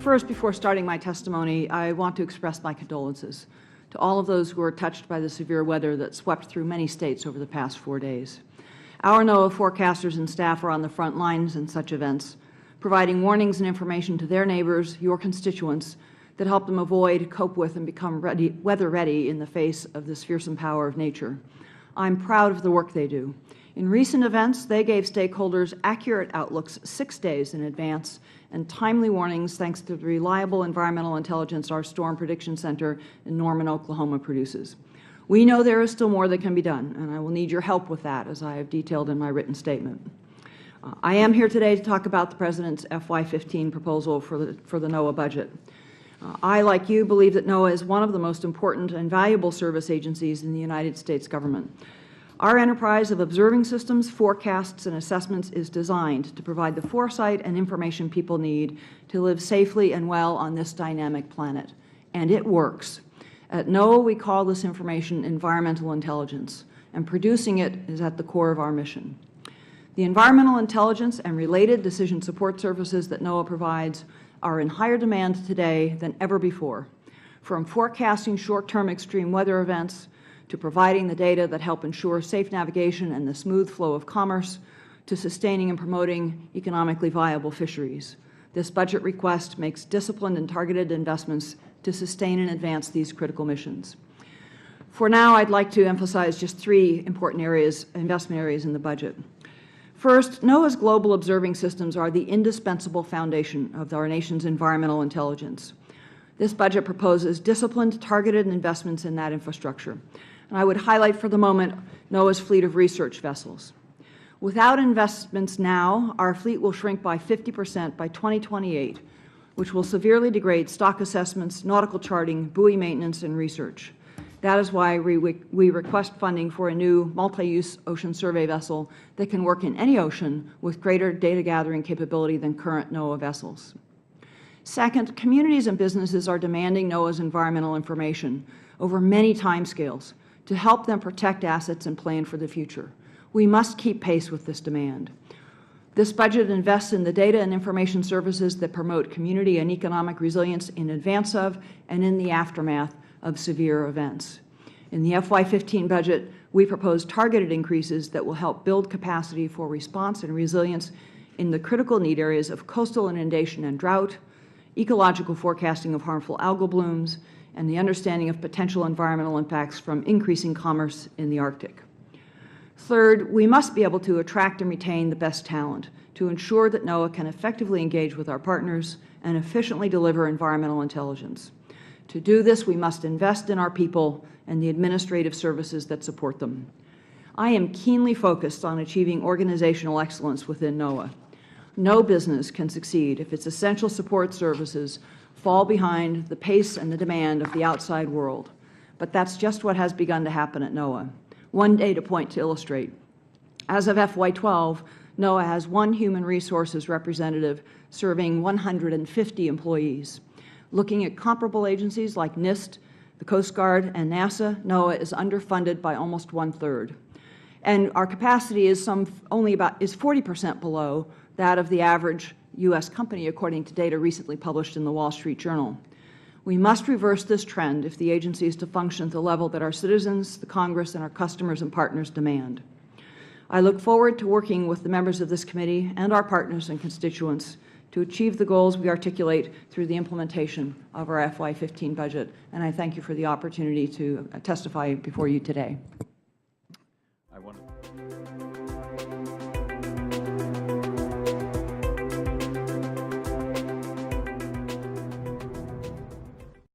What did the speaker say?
First, before starting my testimony, I want to express my condolences to all of those who were touched by the severe weather that swept through many states over the past 4 days. Our NOAA forecasters and staff are on the front lines in such events, providing warnings and information to their neighbors, your constituents, that help them avoid, cope with, and become weather ready in the face of this fearsome power of nature. I'm proud of the work they do. In recent events, they gave stakeholders accurate outlooks 6 days in advance and timely warnings thanks to the reliable environmental intelligence our Storm Prediction Center in Norman, Oklahoma produces. We know there is still more that can be done, and I will need your help with that, as I have detailed in my written statement. I am here today to talk about the President's FY15 proposal for the NOAA budget. I, like you, believe that NOAA is one of the most important and valuable service agencies in the United States government. Our enterprise of observing systems, forecasts, and assessments is designed to provide the foresight and information people need to live safely and well on this dynamic planet. And it works. At NOAA, we call this information environmental intelligence, and producing it is at the core of our mission. The environmental intelligence and related decision support services that NOAA provides are in higher demand today than ever before, from forecasting short-term extreme weather events to providing the data that help ensure safe navigation and the smooth flow of commerce, to sustaining and promoting economically viable fisheries. This budget request makes disciplined and targeted investments to sustain and advance these critical missions. For now, I'd like to emphasize just 3 important investment areas in the budget. First, NOAA's global observing systems are the indispensable foundation of our nation's environmental intelligence. This budget proposes disciplined, targeted investments in that infrastructure. And I would highlight for the moment NOAA's fleet of research vessels. Without investments now, our fleet will shrink by 50% by 2028, which will severely degrade stock assessments, nautical charting, buoy maintenance, and research. That is why we request funding for a new multi-use ocean survey vessel that can work in any ocean with greater data gathering capability than current NOAA vessels. Second, communities and businesses are demanding NOAA's environmental information over many timescales to help them protect assets and plan for the future. We must keep pace with this demand. This budget invests in the data and information services that promote community and economic resilience in advance of and in the aftermath of severe events. In the FY15 budget, we propose targeted increases that will help build capacity for response and resilience in the critical need areas of coastal inundation and drought, ecological forecasting of harmful algal blooms, and the understanding of potential environmental impacts from increasing commerce in the Arctic. Third, we must be able to attract and retain the best talent to ensure that NOAA can effectively engage with our partners and efficiently deliver environmental intelligence. To do this, we must invest in our people and the administrative services that support them. I am keenly focused on achieving organizational excellence within NOAA. No business can succeed if its essential support services fall behind the pace and the demand of the outside world. But that's just what has begun to happen at NOAA. One data point to illustrate. As of FY12, NOAA has 1 human resources representative serving 150 employees. Looking at comparable agencies like NIST, the Coast Guard, and NASA, NOAA is underfunded by almost 1/3. And our capacity is 40% below that of the average U.S. company, according to data recently published in the Wall Street Journal. We must reverse this trend if the agency is to function at the level that our citizens, the Congress, and our customers and partners demand. I look forward to working with the members of this committee and our partners and constituents to achieve the goals we articulate through the implementation of our FY15 budget, and I thank you for the opportunity to testify before you today.